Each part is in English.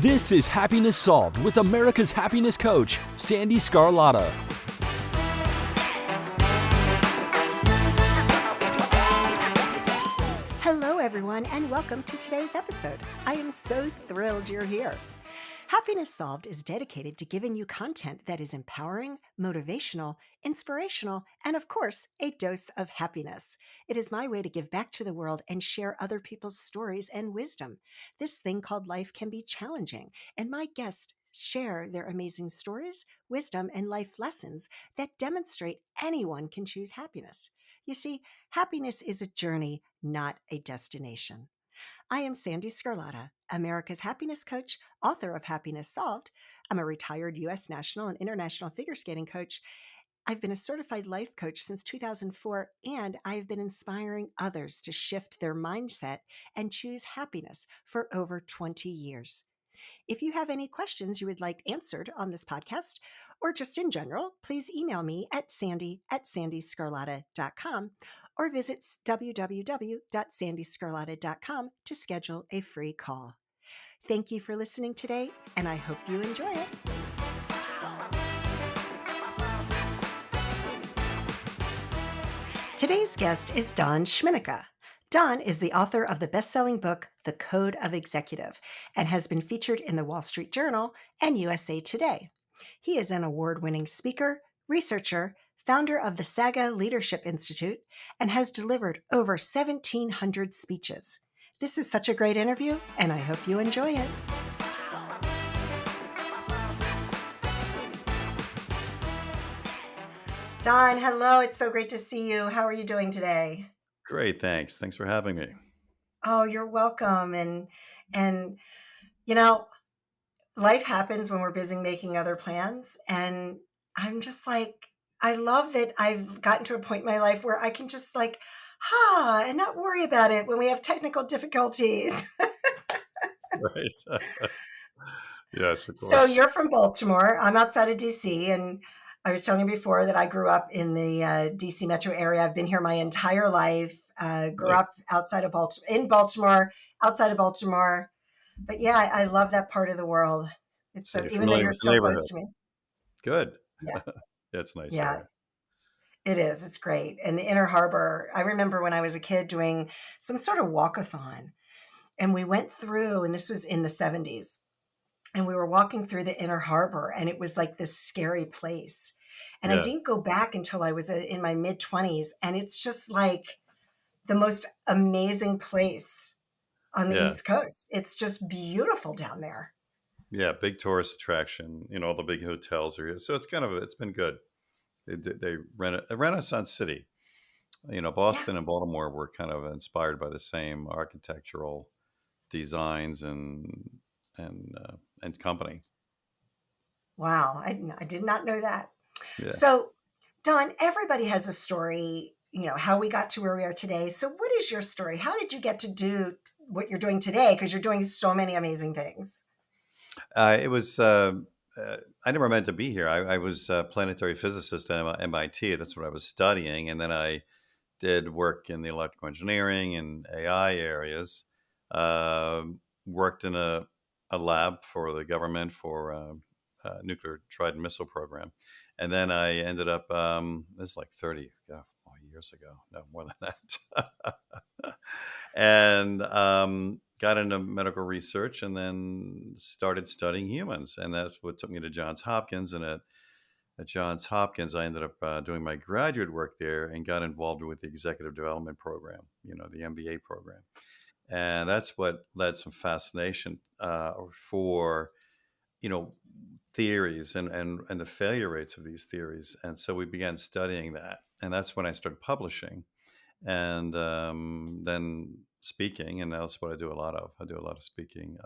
This is Happiness Solved with America's happiness coach, Sandee Sgarlata. Hello, everyone, and welcome to today's episode. I am so thrilled you're here. Happiness Solved is dedicated to giving you content that is empowering, motivational, inspirational, and of course, a dose of happiness. It is my way to give back to the world and share other people's stories and wisdom. This thing called life can be challenging, and my guests share their amazing stories, wisdom, and life lessons that demonstrate anyone can choose happiness. You see, happiness is a journey, not a destination. I am Sandee Sgarlata, America's happiness coach, author of Happiness Solved. I'm a retired U.S. national and international figure skating coach. I've been a certified life coach since 2004, and I've been inspiring others to shift their mindset and choose happiness for over 20 years. If you have any questions you would like answered on this podcast, or just in general, please email me at sandy@sandeesgarlata.com or visit www.sandeesgarlata.com to schedule a free call. Thank you for listening today, and I hope you enjoy it. Today's guest is Don Schmnicke. Don is the author of the best-selling book, The Code of Executive, and has been featured in the Wall Street Journal and USA Today. He is an award-winning speaker, researcher, founder of the SAGA Leadership Institute, and has delivered over 1,700 speeches. This is such a great interview, and I hope you enjoy it. Don, hello. It's so great to see you. How are you doing today? Great, thanks. Thanks for having me. Oh, you're welcome. And you know, life happens when we're busy making other plans. And I'm just like, I love that I've gotten to a point in my life where I can just and not worry about it when we have technical difficulties. Right. Yes, of course. So you're from Baltimore. I'm outside of DC, and I was telling you before that I grew up in the DC metro area. I've been here my entire life. Grew Right. up outside of Baltimore, outside of Baltimore. But yeah, I love that part of the world. It's So so, you're even though familiar you're with the so close neighborhood. to me. Good. Yeah. That's a nice Yeah, area. it is. It's great. And the Inner Harbor, I remember when I was a kid doing some sort of walkathon, and we went through, and this was in the 70s, and we were walking through the Inner Harbor, and it was like this scary place. And I Yeah. didn't go back until I was in my mid 20s. And it's just like the most amazing place on the Yeah. East Coast. It's just beautiful down there. Yeah. Big tourist attraction. All the big hotels are here. So it's it's been good. They rent a Renaissance city. Yeah. Boston and Baltimore were kind of inspired by the same architectural designs and company. Wow. I did not know that. Yeah. So, Don, everybody has a story, how we got to where we are today. So what is your story? How did you get to do what you're doing today? Because you're doing so many amazing things. It was. I never meant to be here. I was a planetary physicist at MIT. That's what I was studying, and then I did work in the electrical engineering and AI areas. Uh, Worked in a lab for the government for nuclear Trident missile program, and then I ended up. This is like 30 years ago. No, more than that. And got into medical research and then started studying humans. And that's what took me to Johns Hopkins. And at Johns Hopkins, I ended up doing my graduate work there and got involved with the executive development program, the MBA program. And that's what led some fascination for, you know, theories and the failure rates of these theories. And so we began studying that. And that's when I started publishing and then speaking, and that's what I do a lot of. I do a lot of speaking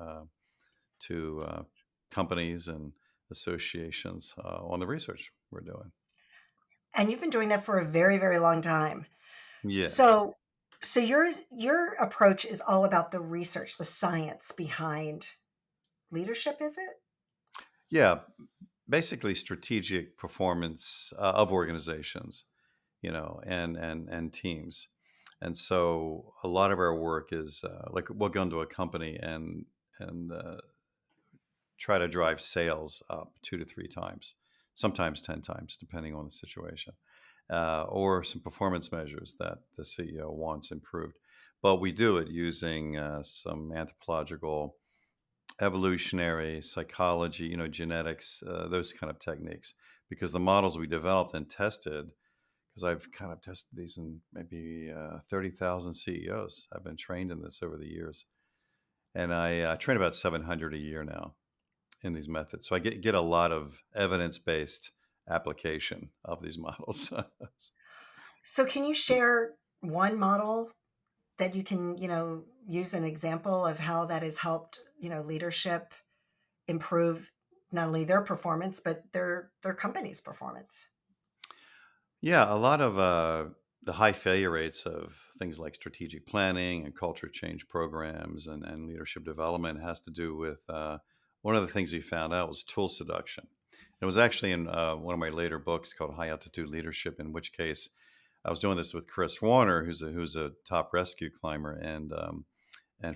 to companies and associations on the research we're doing. And you've been doing that for a very, very long time. Yeah, So your approach is all about the research, the science behind leadership, is it? yeah. Basically, strategic performance of organizations, and teams. And so a lot of our work is like we'll go into a company and try to drive sales up 2 to 3 times, sometimes 10 times, depending on the situation, or some performance measures that the CEO wants improved. But we do it using some anthropological, evolutionary psychology, genetics, those kind of techniques, because the models we developed and tested, because I've kind of tested these in maybe 30,000 CEOs. I've been trained in this over the years. And I train about 700 a year now in these methods. So I get a lot of evidence-based application of these models. So, can you share one model that you can, use an example of how that has helped, leadership improve not only their performance but their company's performance? Yeah, a lot of the high failure rates of things like strategic planning and culture change programs and leadership development has to do with one of the things we found out was tool seduction. It was actually in one of my later books called High Altitude Leadership, in which case I was doing this with Chris Warner, who's a top rescue climber, and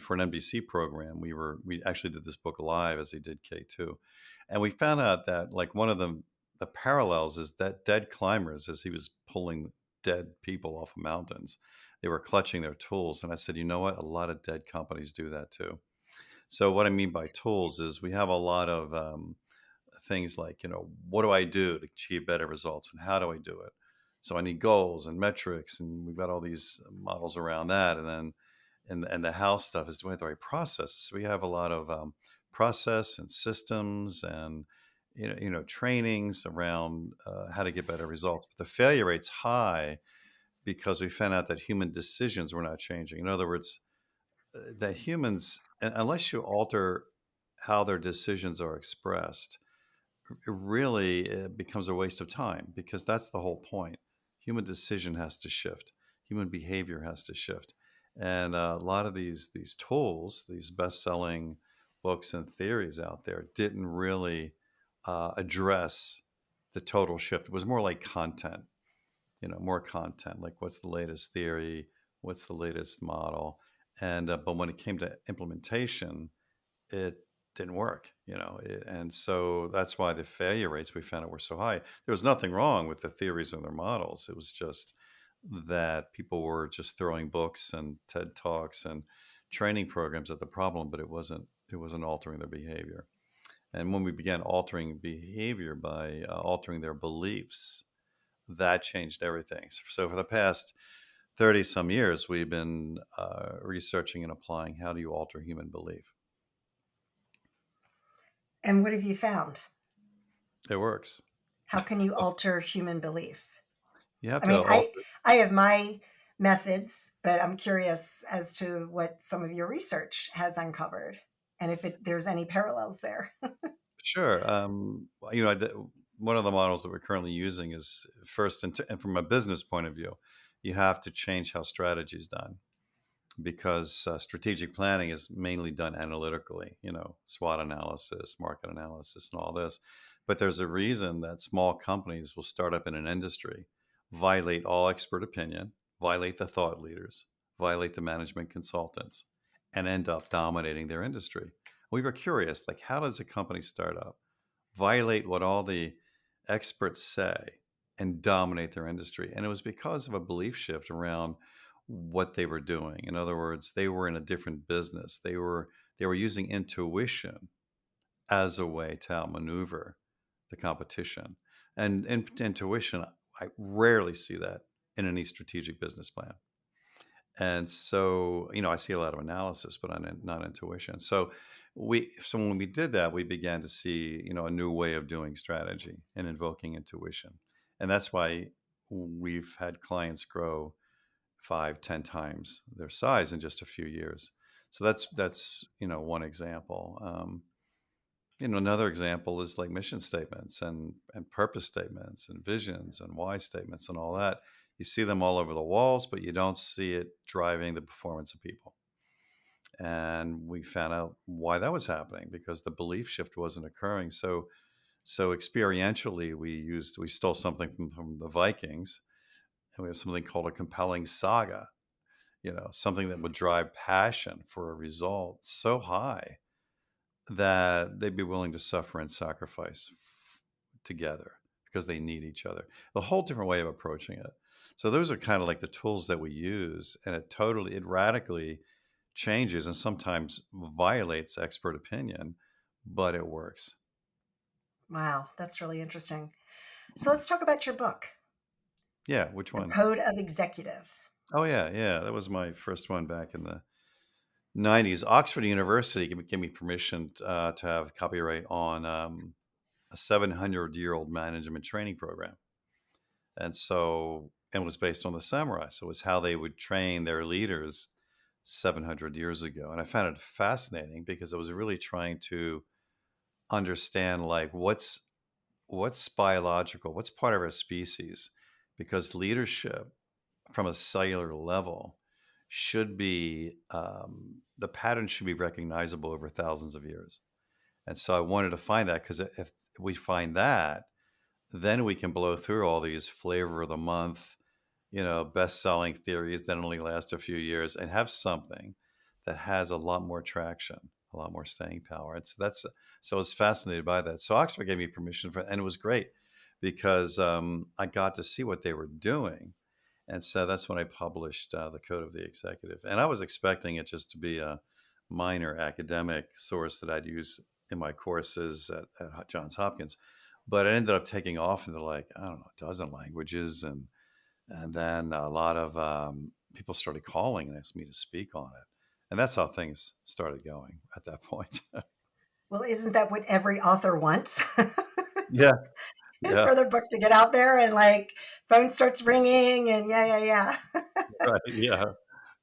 for an NBC program, we actually did this book live as he did K2, and we found out that like one of the parallels is that dead climbers, as he was pulling dead people off of mountains, they were clutching their tools, and I said, you know what, a lot of dead companies do that too. So what I mean by tools is we have a lot of things like, what do I do to achieve better results and how do I do it? So I need goals and metrics, and we've got all these models around that. And then, and the how stuff is doing the right processes. So we have a lot of process and systems and trainings around how to get better results. But the failure rate's high because we found out that human decisions were not changing. In other words, that humans, unless you alter how their decisions are expressed, it becomes a waste of time, because that's the whole point. Human decision has to shift. Human behavior has to shift. And a lot of these tools, these best-selling books and theories out there, didn't really address the total shift. It was more like content, more content, like what's the latest theory, what's the latest model, and but when it came to implementation, it didn't work, and so that's why the failure rates we found out were so high. There was nothing wrong with the theories and their models. It was just that people were just throwing books and TED Talks and training programs at the problem, but it wasn't altering their behavior. And when we began altering behavior by altering their beliefs, that changed everything. So for the past 30 some years, we've been researching and applying how do you alter human belief. And what have you found? It works. How can you alter human belief? You have I to mean, alter. I have my methods, but I'm curious as to what some of your research has uncovered and if there's any parallels there. Sure. One of the models that we're currently using is first, and from a business point of view, you have to change how strategy is done, because strategic planning is mainly done analytically, SWOT analysis, market analysis, and all this. But there's a reason that small companies will start up in an industry, violate all expert opinion, violate the thought leaders, violate the management consultants, and end up dominating their industry. We were curious, like, how does a company start up, violate what all the experts say, and dominate their industry? And it was because of a belief shift around what they were doing. In other words, they were in a different business. They were using intuition as a way to outmaneuver the competition. And intuition, I rarely see that in any strategic business plan. And so, I see a lot of analysis, but not intuition. So when we did that, we began to see, a new way of doing strategy and invoking intuition. And that's why we've had clients grow 5, 10 times their size in just a few years. So that's one example. Another example is like mission statements and purpose statements and visions and why statements and all that. You see them all over the walls, but you don't see it driving the performance of people. And we found out why that was happening, because the belief shift wasn't occurring. So experientially, we stole something from the Vikings, and we have something called a compelling saga. Something that would drive passion for a result so high that they'd be willing to suffer and sacrifice together because they need each other. A whole different way of approaching it. So those are kind of like the tools that we use, and it radically changes and sometimes violates expert opinion, but it works. Wow, that's really interesting. So let's talk about your book, Yeah, which The one? Code of Executive. Oh yeah, yeah. That was my first one back in the 90s. Oxford University gave me permission to have copyright on a 700-year-old management training program. And it was based on the samurai. So it was how they would train their leaders 700 years ago. And I found it fascinating because I was really trying to understand like what's biological, what's part of our species, because leadership from a cellular level should be the pattern should be recognizable over thousands of years. And so I wanted to find that because if we find that, then we can blow through all these flavor of the month, best-selling theories that only last a few years and have something that has a lot more traction, a lot more staying power. So I was fascinated by that. So Oxford gave me permission and it was great because I got to see what they were doing. And so that's when I published The Code of the Executive. And I was expecting it just to be a minor academic source that I'd use in my courses at Johns Hopkins. But it ended up taking off into like, I don't know, a dozen languages. And then a lot of people started calling and asked me to speak on it. And that's how things started going at that point. Well, isn't that what every author wants? Yeah. Is Yeah. for their book to get out there and like phone starts ringing and yeah. Right. Yeah.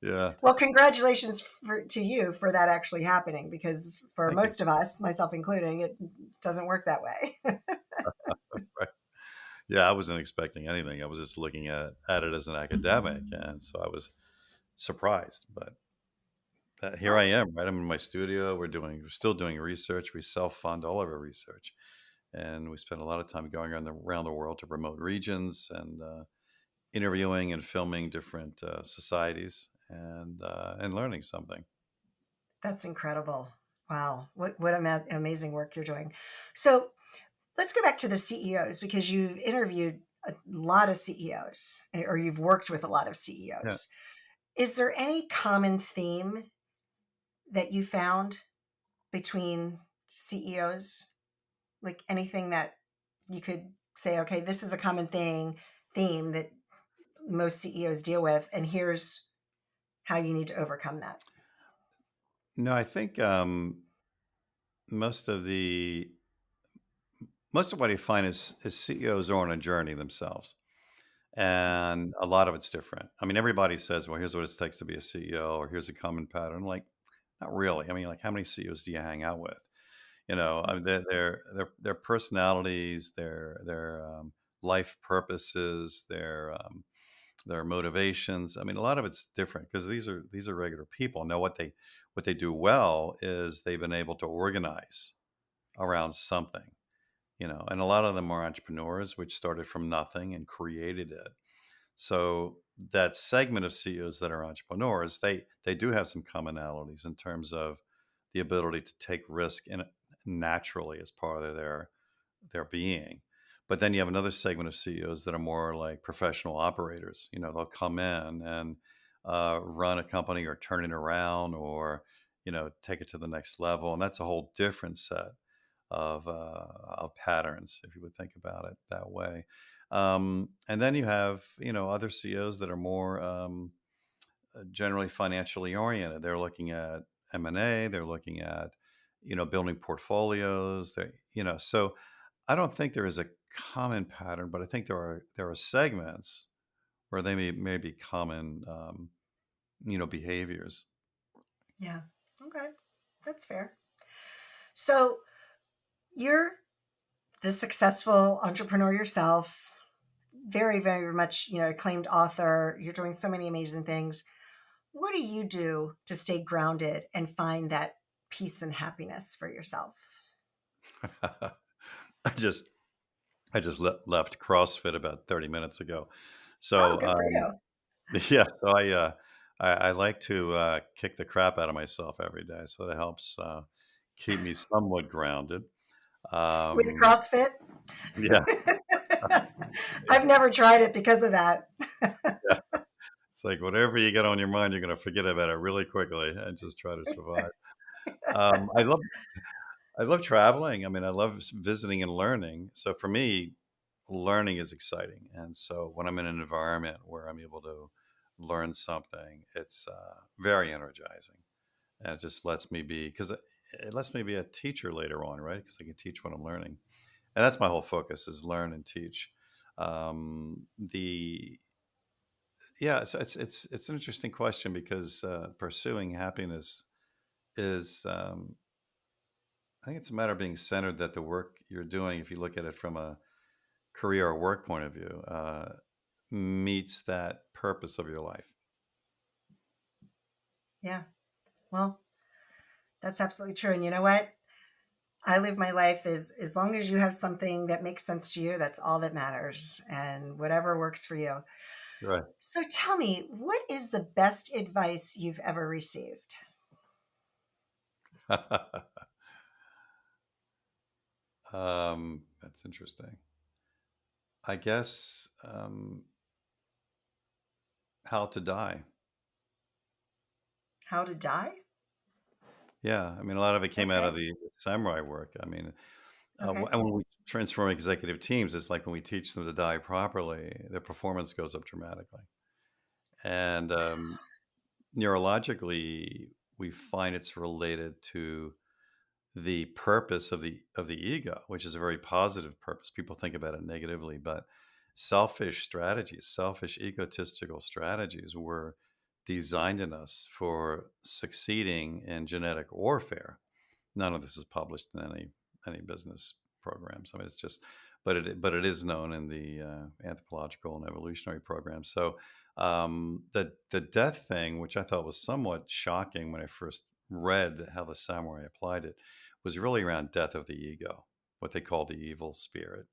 Yeah. Well, congratulations to you for that actually happening because for Thank you. most of us, myself including, it doesn't work that way. Right. Yeah. I wasn't expecting anything. I was just looking at it as an academic. And so I was surprised. But here I Well, am, right? I'm in my studio. We're still doing research. We self-fund all of our research. And we spend a lot of time going around the world to remote regions and interviewing and filming different societies and learning something. that's incredible. Wow. What amazing work you're doing. So let's go back to the CEOs because you've interviewed a lot of CEOs or you've worked with a lot of Yeah. CEOs. Is there any common theme that you found between CEOs? Like anything that you could say, okay, this is a common theme that most CEOs deal with, and here's how you need to overcome that. No, I think most of the most of what I find is CEOs are on a journey themselves, and a lot of it's different. I mean, everybody says, "Well, here's what it takes to be a CEO," or "Here's a common pattern." Like, not really. I mean, like, how many CEOs do you hang out with? I mean, their personalities, their life purposes, their motivations. I mean, a lot of it's different because these are regular people. Now, what they do well is they've been able to organize around something, and a lot of them are entrepreneurs, which started from nothing and created it. So that segment of CEOs that are entrepreneurs, they do have some commonalities in terms of the ability to take risk in naturally as part of their being. But then you have another segment of CEOs that are more like professional operators. They'll come in and run a company or turn it around or take it to the next level, and that's a whole different set of patterns if you would think about it that way. And then you have other CEOs that are more generally financially oriented. They're looking at M&A. They're looking at building portfolios. So I don't think there is a common pattern, but I think there are segments where they may be common behaviors. Yeah. Okay. That's fair. So you're the successful entrepreneur yourself, very much, acclaimed author. You're doing so many amazing things. What do you do to stay grounded and find that peace and happiness for yourself? I just left CrossFit about 30 minutes ago. Oh, So good for you. yeah, so I like to kick the crap out of myself every day. So that helps keep me somewhat grounded. With Um, CrossFit? yeah, I've never tried it because of that. yeah. It's like whatever you get on your mind, you're going to forget about it really quickly and just try to survive. Um, I love I love traveling. I mean, I love visiting and learning. So for me, learning is exciting. And so when I'm in an environment where I'm able to learn something, it's very energizing. And it just lets me be, because it lets me be a teacher later on, right? Because I can teach what I'm learning. And that's my whole focus is learn and teach. The Yeah, so it's an interesting question because pursuing happiness is I think it's a matter of being centered that the work you're doing, if you look at it from a career or work point of view, meets that purpose of your life. Yeah. Well, that's absolutely true. And you know what? I live my life as long as you have something that makes sense to you, that's all that matters. And whatever works for you. Right. So tell me, what is the best advice you've ever received? That's interesting. I guess how to die. How to die? Yeah, I mean, a lot of it came out Okay. of the samurai work. I mean, Okay. and when we transform executive teams, it's like when we teach them to die properly, their performance goes up dramatically. And neurologically, we find it's related to the purpose of the ego, which is a very positive purpose. People think about it negatively, but selfish strategies, selfish egotistical strategies were designed in us for succeeding in genetic warfare. None of this is published in any business programs. I mean, it's just, but it is known in the anthropological and evolutionary programs. So the death thing, which I thought was somewhat shocking when I first read how the samurai applied it, was really around death of the ego, what they call the evil spirit.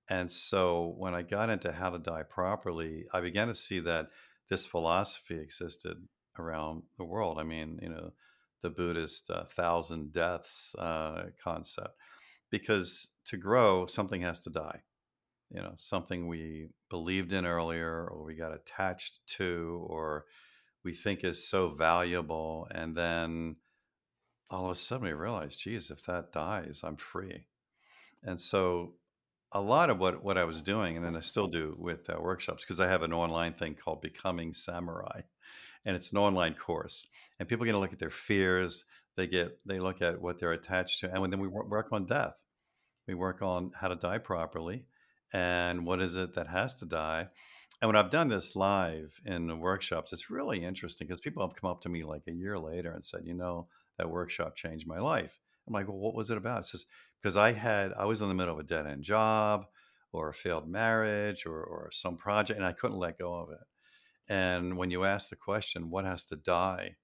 And so when I got into how to die properly, I began to see that this philosophy existed around the world. I mean, the Buddhist thousand deaths concept, because to grow, something has to die. Something we believed in earlier, or we got attached to, or we think is so valuable. And then all of a sudden we realize, geez, if that dies, I'm free. And so a lot of what I was doing, and then I still do with workshops, because I have an online thing called Becoming Samurai, and it's an online course, and people get to look at their fears. They look at what they're attached to, and then we work on death. We work on how to die properly, and what is it that has to die. And when I've done this live in the workshops, it's really interesting because people have come up to me like a year later and said, that workshop changed my life. I'm like, well, what was it about? It says, because I was in the middle of a dead end job or a failed marriage or some project, and I couldn't let go of it. And when you ask the question, what has to die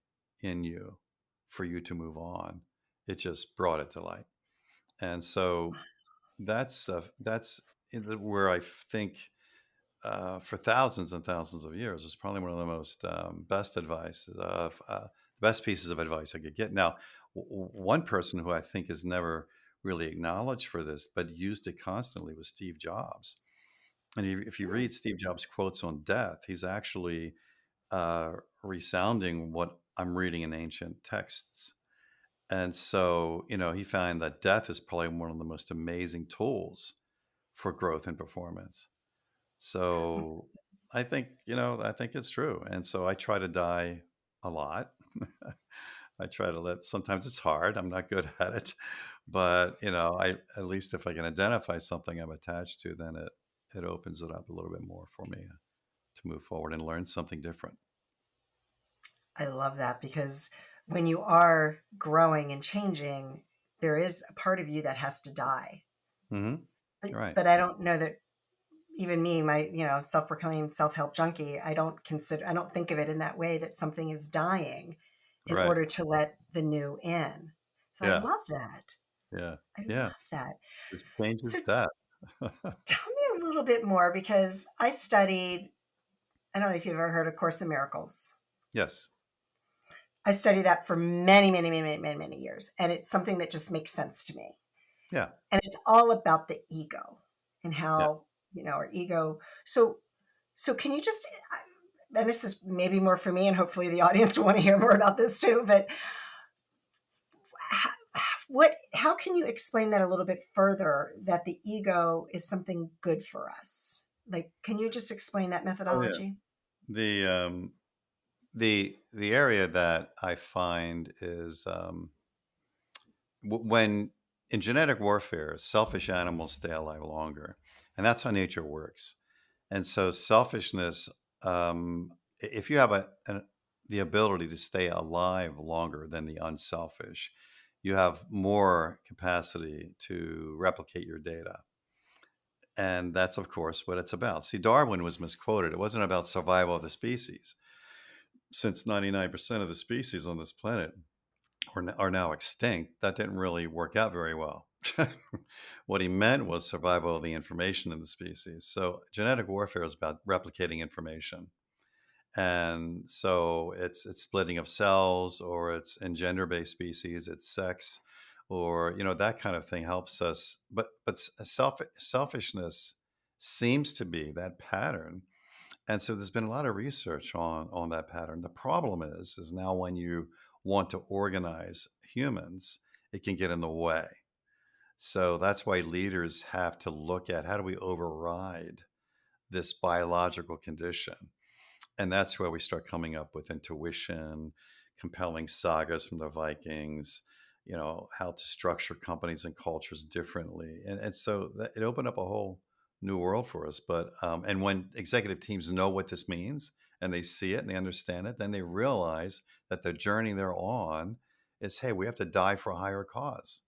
in you for you to move on? It just brought it to light. And so that's where I think for thousands and thousands of years is probably one of the most best pieces of advice I could get. Now, one person who I think is never really acknowledged for this, but used it constantly was Steve Jobs. And if you Hmm. read Steve Jobs' quotes on death, he's actually resounding what I'm reading in ancient texts. And so, he found that death is probably one of the most amazing tools for growth and performance. So I think it's true. And so I try to die a lot. I try to sometimes it's hard. I'm not good at it. But, at least if I can identify something I'm attached to, then it opens it up a little bit more for me to move forward and learn something different. I love that because when you are growing and changing, there is a part of you that has to die. Hmm. But Right. but I don't know that even me, my, self-proclaimed self-help junkie, I don't think of it in that way that something is dying in Right. order to let the new in. So I Yeah. love that. Yeah. I Yeah. love that. Just changes So that. tell me a little bit more because I studied, I don't know if you've ever heard of Course in Miracles. Yes. I studied that for many, many, many, many, many, many years. And it's something that just makes sense to me. Yeah. And it's all about the ego and Yeah. how, our ego. So can you just, and this is maybe more for me and hopefully the audience will want to hear more about this too, but how can you explain that a little bit further, that the ego is something good for us? Like, can you just explain that Oh yeah. methodology? The area that I find is when in genetic warfare, selfish animals stay alive longer, and that's how nature works. And so selfishness, if you have the ability to stay alive longer than the unselfish, you have more capacity to replicate your data. And that's, of course, what it's about. See, Darwin was misquoted. It wasn't about survival of the species. Since 99% of the species on this planet are now extinct, that didn't really work out very well. What he meant was survival of the information in the species. So genetic warfare is about replicating information. And so it's splitting of cells, or it's in gender-based species, it's sex, or that kind of thing helps us. But selfishness seems to be that pattern, and so there's been a lot of research on that pattern. The problem is now when you want to organize humans, it can get in the way. So that's why leaders have to look at, how do we override this biological condition? And that's where we start coming up with intuition, compelling sagas from the Vikings, how to structure companies and cultures differently. And so it opened up a whole new world for us. But and when executive teams know what this means and they see it and they understand it, then they realize that the journey they're on is, hey, we have to die for a higher cause.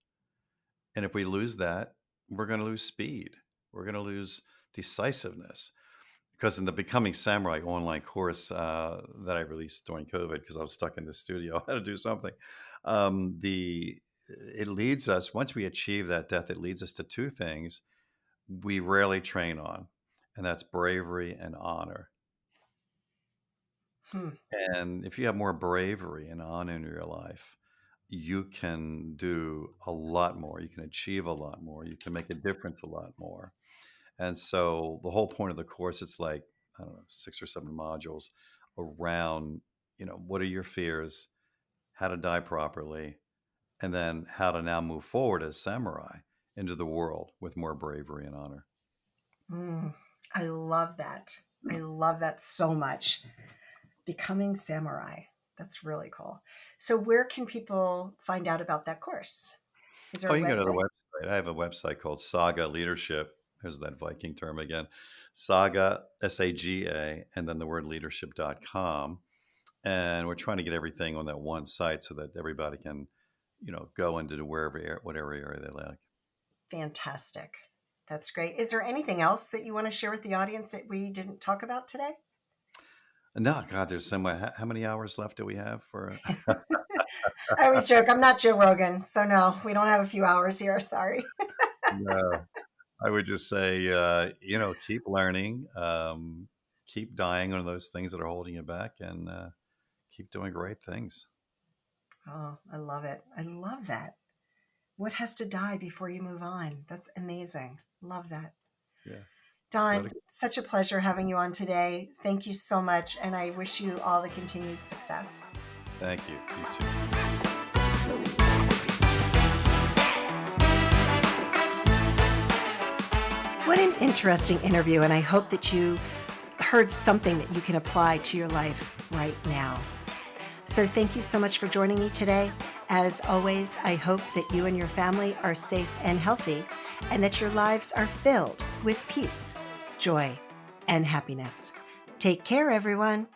And if we lose that, we're going to lose speed. We're going to lose decisiveness. Because in the Becoming Samurai online course that I released during COVID, because I was stuck in the studio, I had to do something. It leads us, once we achieve that death, it leads us to two things we rarely train on, and that's bravery and honor. Hmm. And if you have more bravery and honor in your life, you can do a lot more. You can achieve a lot more. You can make a difference a lot more. And so the whole point of the course, it's like, I don't know, 6 or 7 modules around, what are your fears, how to die properly, and then how to now move forward as samurai into the world with more bravery and honor. I love that. I love that so much. Becoming Samurai. That's really cool. So where can people find out about that course? Is there Oh, a you can go to the website? website. I have a website called SAGA Leadership. There's that Viking term again. SAGA, SAGA, and then the word leadership.com. And we're trying to get everything on that one site so that everybody can, go into whatever area they like. Fantastic. That's great. Is there anything else that you want to share with the audience that we didn't talk about today? No, God, there's so much. How many hours left do we have for? I always joke, I'm not Joe Rogan. So no, we don't have a few hours here. Sorry. No, I would just say, keep learning, keep dying on those things that are holding you back, and keep doing great things. Oh, I love it. I love that. What has to die before you move on? That's amazing. Love that. Yeah. Don, such a pleasure having you on today. Thank you so much. And I wish you all the continued success. Thank you. You too. What an interesting interview. And I hope that you heard something that you can apply to your life right now. So thank you so much for joining me today. As always, I hope that you and your family are safe and healthy, and that your lives are filled with peace, joy, and happiness. Take care, everyone.